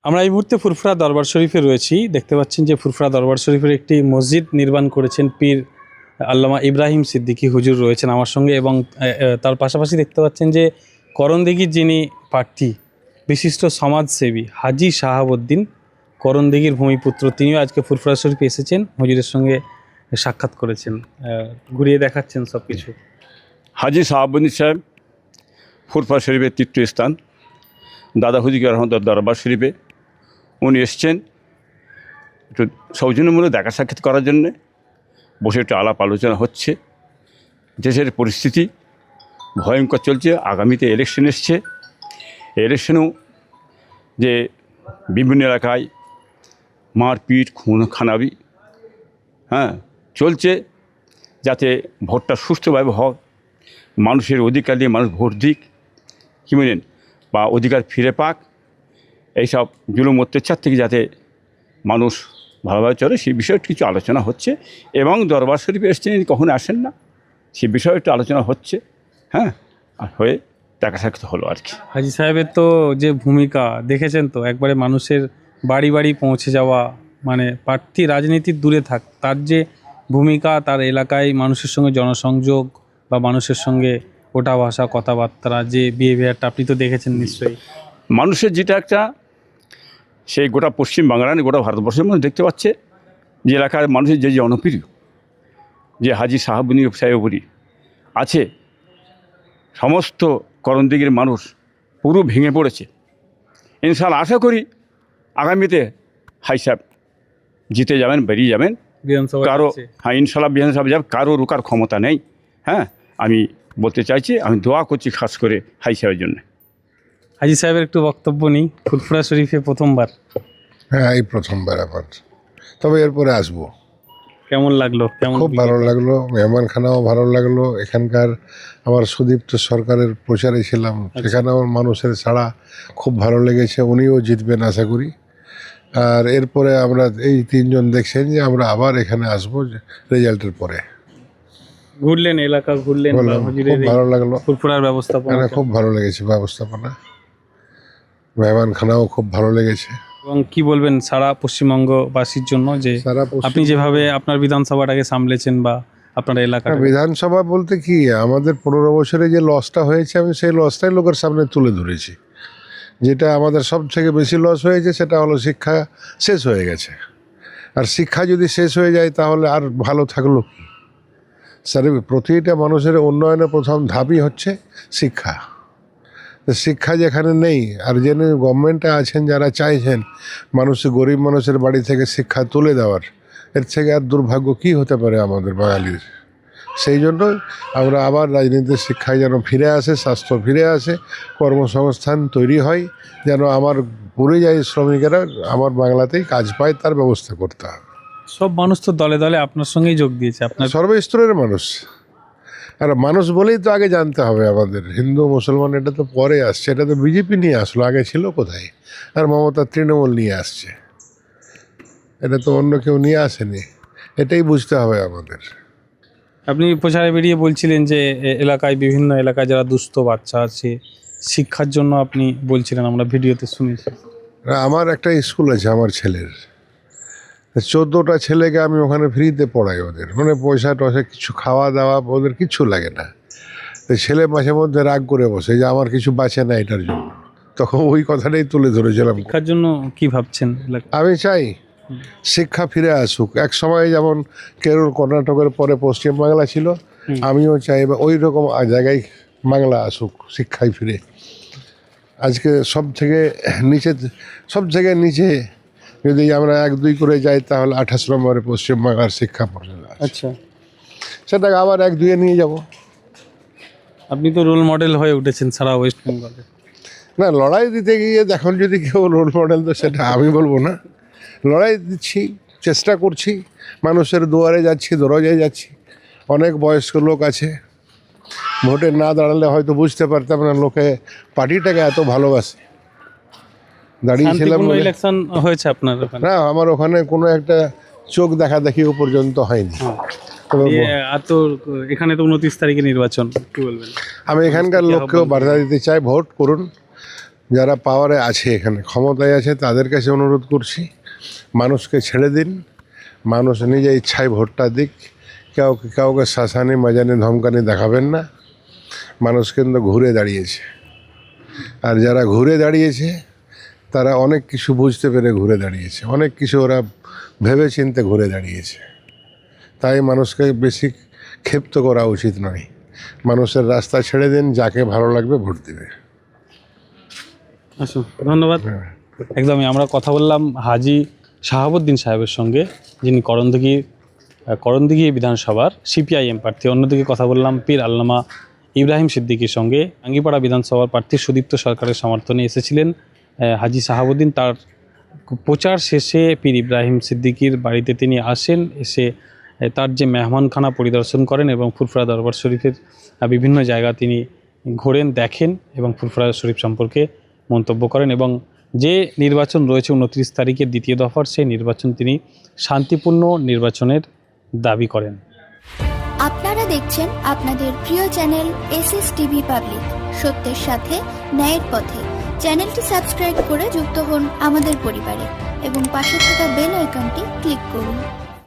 আমরা এই মুহূর্তে ফুরফুরা দরবার শরীফে রয়েছি। দেখতে পাচ্ছেন যে ফুরফুরা দরবার শরীফের একটি মসজিদ নির্মাণ করেছেন পীর আল্লামা ইব্রাহিম সিদ্দিকী হুজুর রয়েছেন আমার সঙ্গে, এবং তার পাশাপাশি দেখতে পাচ্ছেন যে করণদিঘির যিনি প্রার্থী বিশিষ্ট সমাজসেবী হাজি শাহাবুদ্দিন করণদিঘির ভূমিপুত্র, তিনিও আজকে ফুরফুরা শরীফে এসেছেন, হুজুরের সঙ্গে সাক্ষাৎ করেছেন, ঘুরিয়ে দেখাচ্ছেন সব কিছু। হাজি শাহাবুদ্দিন সাহেব ফুরফুরা শরীফের তীর্থস্থান দাদা হুজুর রহমতুল্লাহ দরবার শরীফে উনি এসছেন একটু সৌজন্যমূলক দেখা সাক্ষাৎ করার জন্যে। বসে একটু আলাপ আলোচনা হচ্ছে। দেশের পরিস্থিতি ভয়ঙ্কর চলছে, আগামীতে ইলেকশন এসছে। ইলেকশনেও যে বিভিন্ন এলাকায় মারপিট খুন খানাবি চলছে, যাতে ভোটটা সুষ্ঠুভাবে হয়, মানুষের অধিকার দিয়ে মানুষ ভোট দিক, কী বলেন, বা অধিকার ফিরে পাক, এইসব জুলুম অত্যাচার থেকে যাতে মানুষ ভালোভাবে চলে সেই বিষয়ে কিছু আলোচনা হচ্ছে। এবং দরবার শরীফে এসছেন, কখনো আসেন না, সে বিষয়ে একটু আলোচনা হচ্ছে। আর হয়ে দেখা সাক্ষাৎ হলো আর কি। হাজি সাহেবের তো যে ভূমিকা দেখেছেন, তো একবারে মানুষের বাড়ি বাড়ি পৌঁছে যাওয়া, মানে প্রার্থী রাজনীতির দূরে থাক, তার যে ভূমিকা, তার এলাকায় মানুষের সঙ্গে জনসংযোগ বা মানুষের সঙ্গে ওঠা ভাষা কথাবার্তা, যে বিহেভিয়ারটা আপনি তো দেখেছেন নিশ্চয়ই। মানুষের যেটা একটা সেই গোটা পশ্চিম বাংলার গোটা ভারতবর্ষের মধ্যে দেখতে পাচ্ছে যে এলাকার মানুষের যে জনপ্রিয় যে হাজি শাহাবুদ্দিন সাহেবরি আছে, সমস্ত করণদিঘির মানুষ পুরো ভেঙে পড়েছে। ইনশাআল্লাহ আশা করি আগামীতে হাই সাহেব জিতে যাবেন, বেরিয়ে যাবেন। কারো ইনশাআল্লাহ বিধানসভা যাবে, কারো রোকার ক্ষমতা নেই। আমি বলতে চাইছি, আমি দোয়া করছি খাস করে হাই সাহেবের জন্য। হাজি সাহেবের একটু বক্তব্য নেই, ফুরফুরা শরীফে প্রথমবার। এই প্রথমবার আমার, তবে এরপরে আসবো। কেমন লাগলো? খুব ভালো লাগলো, মেহমানখানাও ভালো লাগলো। এখানকার আমার সুদীপ্ত সরকারের প্রচারে ছিলাম, সেখানে আমার মানুষের ছাড়া খুব ভালো লেগেছে। উনিও জিতবেন আশা করি। আর এরপরে আমরা এই তিনজন দেখছেন যে আমরা আবার এখানে আসবো রেজাল্টের পরে। ঘুরলেন, এলাকা ঘুরলেন, খুব ভালো লাগলো। ফুরফুরার ব্যবস্থাপনা খুব ভালো লেগেছে, ব্যবস্থাপনা, মেহমানখানাও খুব ভালো লেগেছে। এবং কি বলবেন সারা পশ্চিমবঙ্গবাসীর জন্য, যে আপনি যেভাবে আপনার বিধানসভাটাকে সামলেছেন বা আপনার এলাকা? বিধানসভা বলতে কি, আমাদের 15 বছরে যে লসটা হয়েছে, আমি সেই লসটাই লোকের সামনে তুলে ধরেছি। যেটা আমাদের সব থেকে বেশি লস হয়েছে সেটা হলো শিক্ষা শেষ হয়ে গেছে। আর শিক্ষা যদি শেষ হয়ে যায় তাহলে আর ভালো থাকলো কি? স্যার, প্রতিটা মানুষের উন্নয়নের প্রথম ধাপই হচ্ছে শিক্ষা। শিক্ষা যেখানে নেই, আর যেন গভর্নমেন্টে আছেন যারা চাইছেন গরিব মানুষের বাড়ি থেকে শিক্ষা তুলে দেওয়ার, এর থেকে আর দুর্ভাগ্য কি হতে পারে আমাদের বাঙালির? সেই জন্য আমরা আবার রাজনীতির শিক্ষায় যেন ফিরে আসে, স্বাস্থ্য ফিরে আসে, কর্মসংস্থান তৈরি হয়, যেন আমার পরিযায়ী শ্রমিকেরা আমার বাংলাতেই কাজ পায়, তার ব্যবস্থা করতে হবে। সব মানুষ তো দলে দলে আপনার সঙ্গেই যোগ দিয়েছে, আপনার সর্বস্তরের মানুষ। আর মানুষ বলেই তো আগে জানতে হবে আমাদের, হিন্দু মুসলমান এটা তো পরে আসছে। এটা তো বিজেপি নিয়ে আসলো, আগে ছিল কোথায়? আর মমতা তৃণমূল নিয়ে আসছে, এটা তো অন্য কেউ নিয়ে আসেনি। এটাই বুঝতে হবে আমাদের। আপনি প্রচারে বেরিয়ে বলছিলেন যে এলাকায়, বিভিন্ন এলাকায় যারা দুস্থ বাচ্চা আছে, শিক্ষার জন্য আপনি বলছিলেন, আমরা ভিডিওতে শুনেছি। আমার একটা স্কুল আছে আমার ছেলের, 14টা ছেলেকে আমি ওখানে ফ্রিতে পড়াই। ওদের মানে পয়সা টয়সা কিছু, খাওয়া দাওয়া ওদের কিচ্ছু লাগে না। তো ছেলে মাঝে মধ্যে রাগ করে বসে যে আমার কিছু বাঁচে না এটার জন্য। তখন ওই কথাটাই তুলে ধরেছিলাম। শিক্ষার জন্য কি ভাবছেন? আমি চাই শিক্ষা ফিরে আসুক। এক সময় যেমন কেরল কর্ণাটকের পরে পশ্চিমবাংলা ছিল, আমিও চাই ওই রকম জায়গায় বাংলা আসুক, শিক্ষায় ফিরে। আজকে সব থেকে নিচে যদি আমরা 1-2 করে যাই তাহলে 28 নম্বরে পশ্চিমবাংলার শিক্ষা পর্যন্ত। আচ্ছা, সেটাকে আবার 1-2-এ নিয়ে যাব। আপনি তো রোল মডেল হয়ে উঠেছেন সারা ওয়েস্ট বেঙ্গলে। না, লড়াই দিতে গিয়ে দেখুন, যদি কেউ রোল মডেল, তো সেটা আমি বলবো না। লড়াই দিচ্ছি, চেষ্টা করছি, মানুষের দুয়ারে যাচ্ছি, দরজায় যাচ্ছি। অনেক বয়স্ক লোক আছে, ভোটে না দাঁড়ালে হয়তো বুঝতে পারতাম না লোকে পার্টিটাকে এত ভালোবাসে। দাঁড়িয়েছিলাম, ইলেকশন হয়েছে আপনার ওখানে? না, আমার ওখানে কোনো একটা চোখ দেখাদেখি পর্যন্ত হয়নি। এখানে তো 29 তারিখে নির্বাচন, কি বলবেন? আমি এখানকার লোককেও বার্তা দিতে চাই, ভোট করুন। যারা পাওয়ারে আছে, এখানে ক্ষমতায় আছে, তাদের কাছে অনুরোধ করছি, মানুষকে ছেড়ে দিন, মানুষ নিজে ইচ্ছায় ভোটটা দিক, কাউকে শাসানি মাজানি ধমকানি দেখাবেন না। মানুষ কিন্তু ঘুরে দাঁড়িয়েছে, আর যারা ঘুরে দাঁড়িয়েছে তারা অনেক কিছু বুঝতে পেরে ঘুরে দাঁড়িয়েছে, অনেক কিছু ওরা ভেবে চিন্তে ঘুরে দাঁড়িয়েছে। তাই মানুষকে বেশি ক্ষিপ্ত করা উচিত নয়। মানুষের রাস্তা ছেড়ে দিন, যাকে ভালো লাগবে ভোট দেবে। আসুন, ধন্যবাদ। একদমই আমরা কথা বললাম হাজি শাহাবুদ্দিন সাহেবের সঙ্গে, যিনি করণদিঘি বিধানসভার সিপিআইএম প্রার্থী। অন্যদিকে কথা বললাম পীর আল্লামা ইব্রাহিম সিদ্দিকীর সঙ্গে। আঙ্গিপাড়া বিধানসভার প্রার্থী সুদীপ্ত সরকারের সমর্থনে এসেছিলেন হাজি শাহাবুদ্দিন। তার প্রচার শেষে পীর ইব্রাহিম সিদ্দিকীর বাড়িতে তিনি আসেন, এসে তার যে মেহমানখানা পরিদর্শন করেন এবং ফুরফুরা দরবার শরীফের বিভিন্ন জায়গা তিনি ঘোরেন, দেখেন এবং ফুরফুরা শরীফ সম্পর্কে মন্তব্য করেন। এবং যে নির্বাচন রয়েছে 29 তারিখের দ্বিতীয় দফার, সেই নির্বাচন তিনি শান্তিপূর্ণ নির্বাচনের দাবি করেন। আপনারা দেখছেন আপনাদের প্রিয় চ্যানেল SSTV পাবলিক, সত্যের সাথে ন্যায়ের পথে। চ্যানেলটি সাবস্ক্রাইব করে যুক্ত হন আমাদের পরিবারে এবং পাশে থাকা বেল আইকনটি ক্লিক করুন।